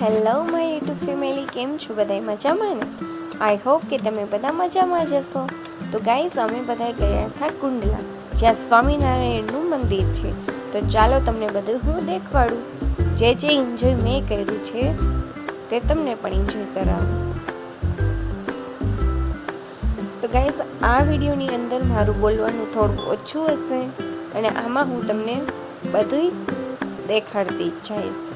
Hello my YouTube family, કેમ છો બધા મજામાં ને? આઈ હોપ કે તમે બધા મજામાં જ હશો. તો ગાઈઝ, અમે બધા ગયા હતા કુંડલા, જ્યાં સ્વામિનારાયણનું મંદિર છે. તો ચાલો તમને બધું હું દેખવાડું. જે એન્જોય મેં કર્યું છે તે તમને પણ એન્જોય કરાવું. તો ગાઈઝ, આ વિડીયોની અંદર મારું બોલવાનું થોડું ઓછું હશે અને આમાં હું તમને બધું દેખાડતી જઈશ.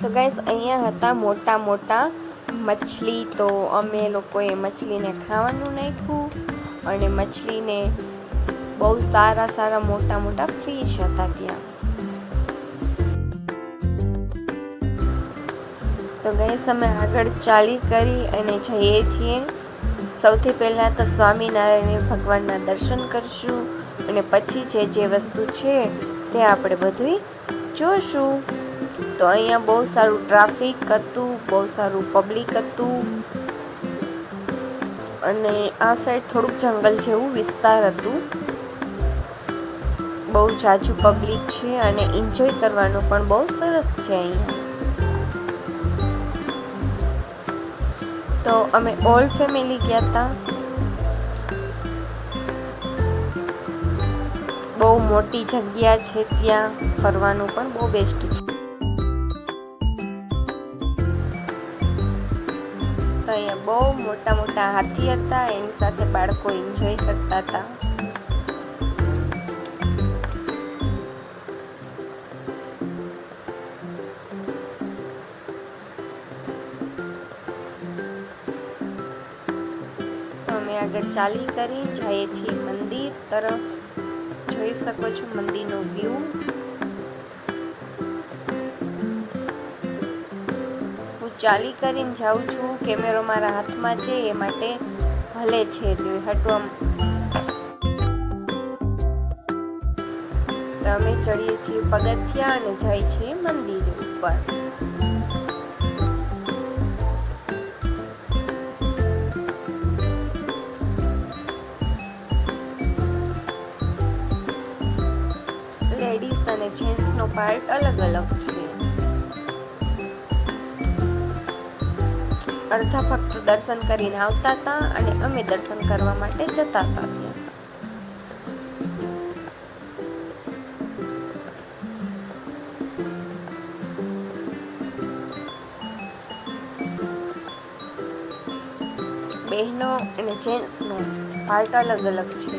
તો ગાઈસ અહીંયા હતા મોટા મોટા મછલી, તો અમે લોકોએ મછલીને ખાવાનું નાખ્યું અને મછલીને બહુ સારા મોટા મોટા ફિશ હતા ત્યાં. તો ગાઈસ અમે આગળ ચાલી કરી અને જઈએ છીએ. સૌથી પહેલાં તો સ્વામિનારાયણ ભગવાનના દર્શન કરશું અને પછી જે વસ્તુ છે તે આપણે બધું જોશું. તો અહીંયા બહુ સારું ટ્રાફિક હતું, બહુ સારું પબ્લિક હતું અને આ સાઈડ થોડુંક જંગલ જેવું વિસ્તાર હતું. બહુ જાજુ પબ્લિક છે અને એન્જોય કરવાનું પણ બહુ સરસ છે અહીંયા. તો અમે ઓલ ફેમિલી ગયા હતા. બહુ મોટી જગ્યા છે, ત્યાં ફરવાનું પણ બહુ બેસ્ટ છે. તો અહીંયા બહુ મોટા હાથી હતા, એની સાથે બાળકો એન્જોય કરતા હતા. આગળ ચાલી કરી જઈએ છીએ મંદિર તરફ. જોઈ શકો છો મંદિરનો વ્યૂ. હું ચાલી કરીને જાઉં છું, કેમેરો મારા હાથમાં છે એ માટે ભલે છે જોઈ હટવા. તો અમે ચડીએ છીએ પગથિયા અને જઈએ છીએ મંદિર ઉપર. લેડીઝ અને જેન્ટ્સનો પાર્ટ અલગ છે. અડધા ફક્ત દર્શન કરીને આવતા હતા અને અમે દર્શન કરવા માટે જતા હતા ત્યાં. બહેનો અને જેન્ટ્સનો પાર્ટ અલગ છે.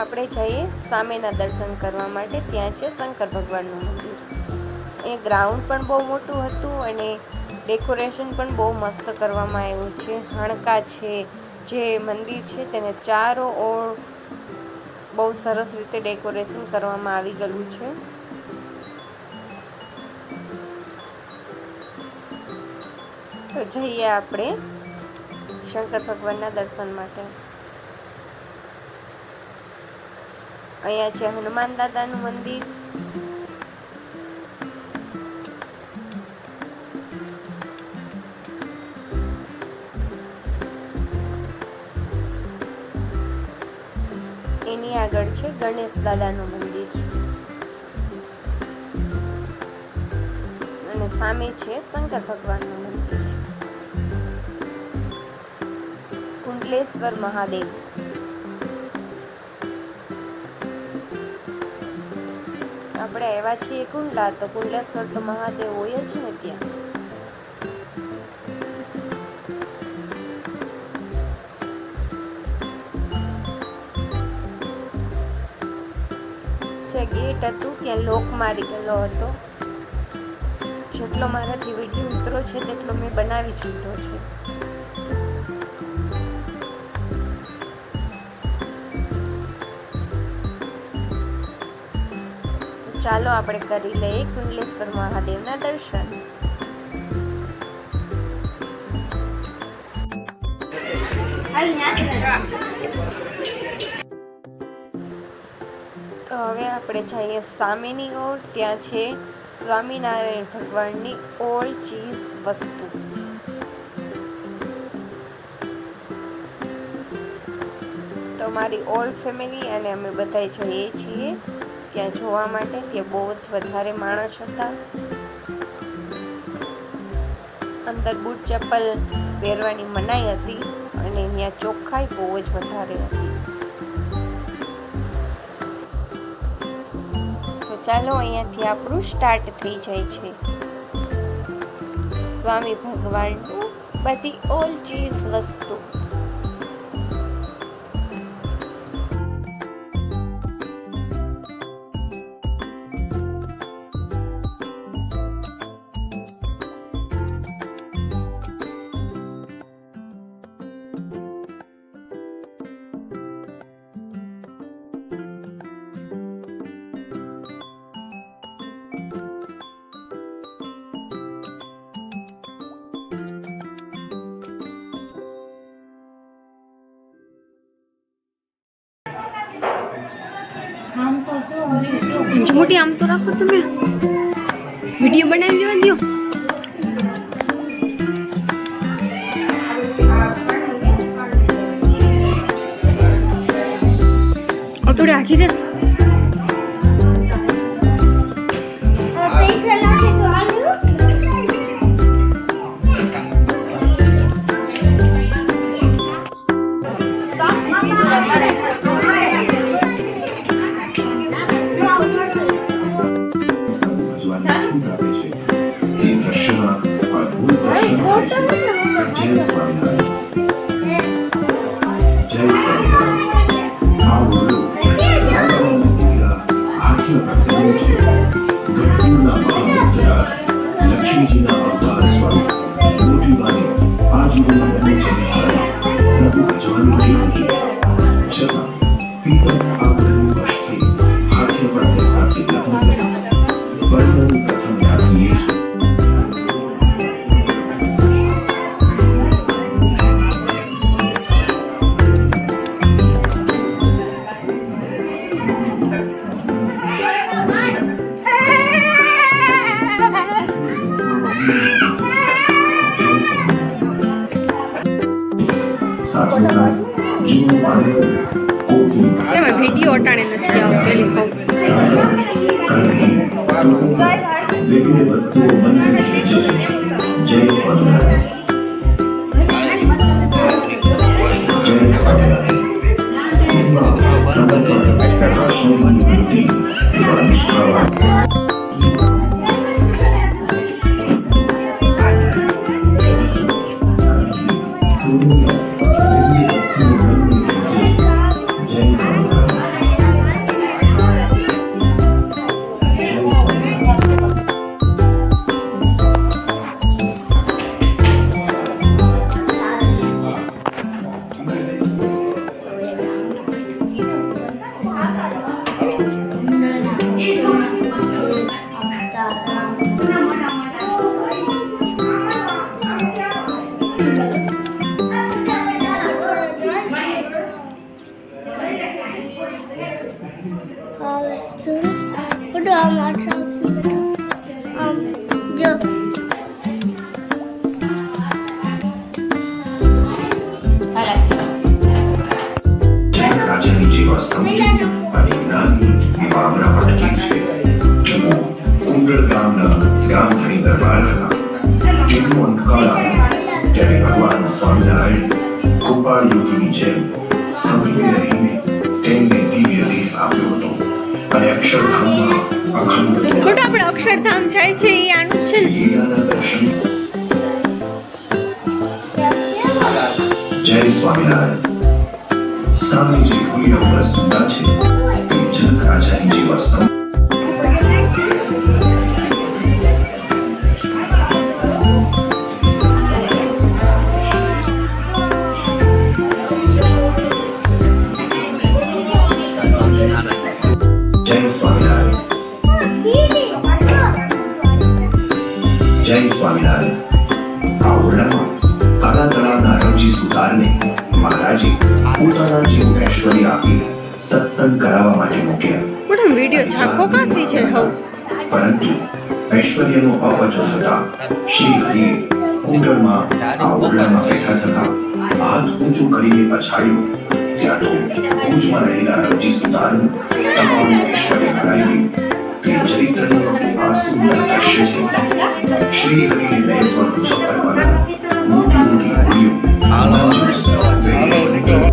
આપણે જઈએ સામેના દર્શન કરવા માટે. ત્યાં છે શંકર ભગવાનનું મંદિર. એ ગ્રાઉન્ડ પણ બહુ મોટું હતું અને ડેકોરેશન પણ બહુ મસ્ત કરવામાં આવ્યું છે. હાણકા છે, જે મંદિર છે તેને ચારો ઓર બહુ સરસ રીતે ડેકોરેશન કરવામાં આવી ગયું છે. તો જઈએ આપણે શંકર ભગવાનના દર્શન માટે. અહીંયા છે હનુમાન દાદાનું મંદિર. આગળ છે ગણેશ દાદાનું મંદિર અને સામે છે શંકર ભગવાનનું મંદિર, કુંડલેશ્વર મહાદેવ. આપણે આવ્યા છીએ કુંડલા, તો કુંડલેશ્વર તો મહાદેવ હોય જ ને ત્યાં. જે ગેટ હતું ત્યાં લોક મારી ગયેલો હતો. જેટલો મારાથી વિડીયો ઉતરો છે તેટલો મેં બનાવી દીધો છે. ચાલો આપણે કરી લઈએ કુંડલેશ્વર મહાદેવના દર્શન. તો હવે આપણે જઈએ સામેની ઓર. ત્યાં છે સ્વામિનારાયણ ભગવાનની ઓલ ચીઝ વસ્તુ. તો મારી ઓલ ફેમિલી અને અમે બધા જઈએ છીએ ત્યાં જોવા માટે. ત્યાં બહુ જ વધારે માણસ હતા. અંદર બૂટ ચપ્પલ પહેરવાની મનાઈ હતી અને ત્યાં ચોખ્ખાઈ બહુ જ વધારે હતી. તો ચાલો અહીંયાથી આપણું સ્ટાર્ટ થઈ જાય છે. સ્વામી ભગવાનનું બધી ઓલ ચીઝ વસ્તુ. મોટી આમ તો રાખો, તમે વિડીયો બનાવી લેવા દો. થોડી આખી રેસ વિડીયો અટાણે નથી આવતો. તાલુકાની નાની એવા અમરાપર નજીક છે. તેઓ કુંડળ ગામના ગામધણી દરબાર હતા. તેમનો અંતકાળ આવ્યો ત્યારે ભગવાન સ્વામિનારાયણ ગોપાળ યોગીની જેમ સમયે રહીને તેમને દિવ્ય દેહ આપ્યો હતો અને અક્ષરધામમાં અખંડ ખોટું આપણે અક્ષરધામ જાય છે એ આનું જ છે ને. લીલાના દર્શન. જય સ્વામિનારાયણ. સામે જે ખુલ્લી અમરસ સુંદર છે તે જનક રાજાની જેવા સમ જય સ્વામિનારાયણ. આ ઓરડામાં કાળા તળાવના રવજી સુતારને મહારાજે પોતાના જેવું ઐશ્વર્ય આપી સત્સંગ કરાવવા માટે મૂક્યા. ખોટું વિડીયો ઝાંખો કાપી છે હવ. પરંતુ ઐશ્વર્યનો અપચો થતા શ્રી હરિએ કુંડળમાં આ ઓરડામાં બેઠા થતા હાથ ઊંચું કરીને પછાડ્યું. ત્યાં તો ભુજમાં રહેલા રવજી સુતારનું તમામ ઐશ્વર્ય હરાઈ ગયું. તે ચરિત્રનું આ સુંદર દ્રશ્ય છે. શ્રી હરિને બેસવાનું છપ્પર પર મોટી મોટી હોડીઓ મંજૂસ વેલી બની ગઈ.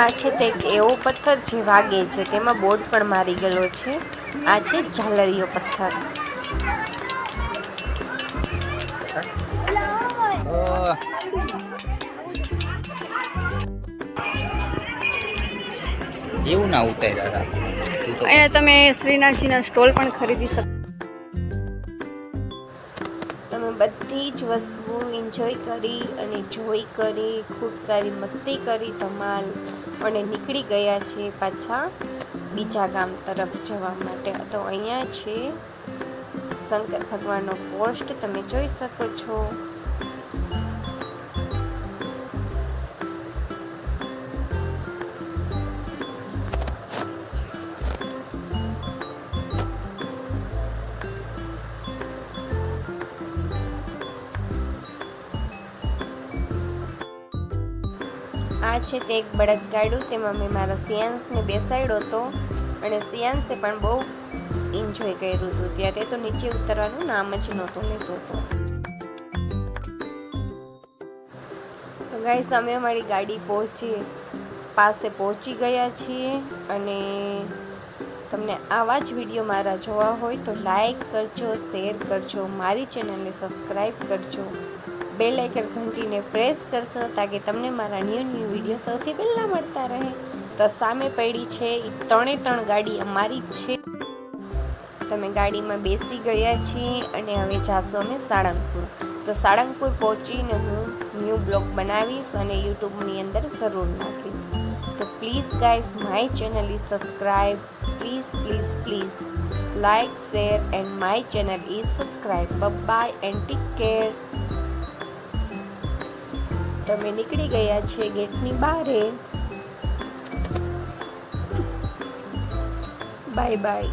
આ છે તે એક એવો પથ્થર જે વાગે છે, તેમાં બોર્ડ પણ મારી ગયેલો છે. આ છે ઝાલરીયો પથ્થર. એવું ના ઉતાર્યા રાખો. તું તો અહીંયા તમે શ્રીનાથજીના સ્ટોલ પણ ખરીદી શકો. તમે બધી જ વસ્તુઓ એન્જોય કરી અને જોઈ કરી, ખૂબ સારી મસ્તી કરી ધમાલ, અને નીકળી ગયા છે પાછા બીજા ગામ તરફ જવા માટે. તો અહીંયા છે શંકર ભગવાનનો પોસ્ટ, તમે જોઈ શકો છો. આ છે તે એક બળદગાડું, તેમાં મેં મારા સિયાન્સને બેસાડ્યો હતો અને સિયાન્સે પણ બહુ એન્જોય કર્યું હતું. ત્યારે તો નીચે ઉતરવાનું નામ જ નહોતો લેતો હતો. તો ગાઈસ, અમે અમારી ગાડી પાસે પહોંચી ગયા છીએ. અને તમને આવા જ વિડીયો મારા જોવા હોય તો લાઈક કરજો, શેર કરજો, મારી ચેનલને સબસ્ક્રાઈબ કરજો, બેલ આઇકન ઘંટીને પ્રેસ કરશો તાકે તમને મારા ન્યૂ વિડીયો સૌથી પહેલાં મળતા રહે. તો સામે પડી છે એ 3 ગાડી અમારી જ છે. તમે ગાડીમાં બેસી ગયા છીએ અને હવે જાશું અમે સાળંગપુર. તો સાળંગપુર પહોંચીને હું ન્યૂ બ્લોગ બનાવીશ અને યુટ્યુબની અંદર જરૂર નાખીશ. તો please guys, my channel is subscribe. Please please please like, share and my channel is subscribe. Bye and take care. તમે નીકળી ગયા છે ગેટની બહાર. Bye by.